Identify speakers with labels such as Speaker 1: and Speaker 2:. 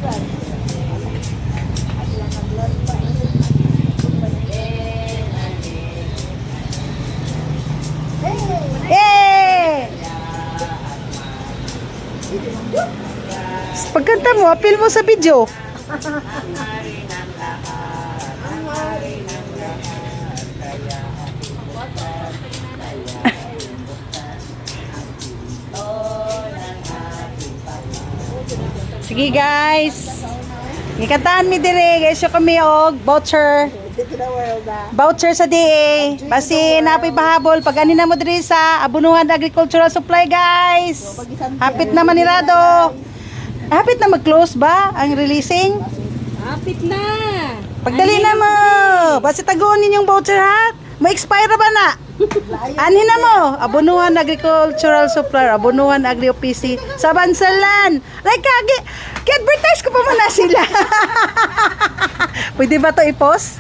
Speaker 1: Yay! Pagkanta mo, appeal mo sa video. Sige guys. Ikantahan mi dire guys, yo kami og voucher. Voucher sa DA. Basi napay pahabol pag ani na mo diri sa Abunuhan Agricultural Supply guys. Hapit na manirado. Hapit na mag-close ba ang releasing?
Speaker 2: Hapit na.
Speaker 1: Pagdali na mo. Basi taguon ninyong voucher ha. Ma-expire ba na? Ani na mo. Abunuhan Agricultural Supply, Abunuhan Agri OPC sa Bansalan. Like advertise ko pa man na sila. Pwede ba to i-post?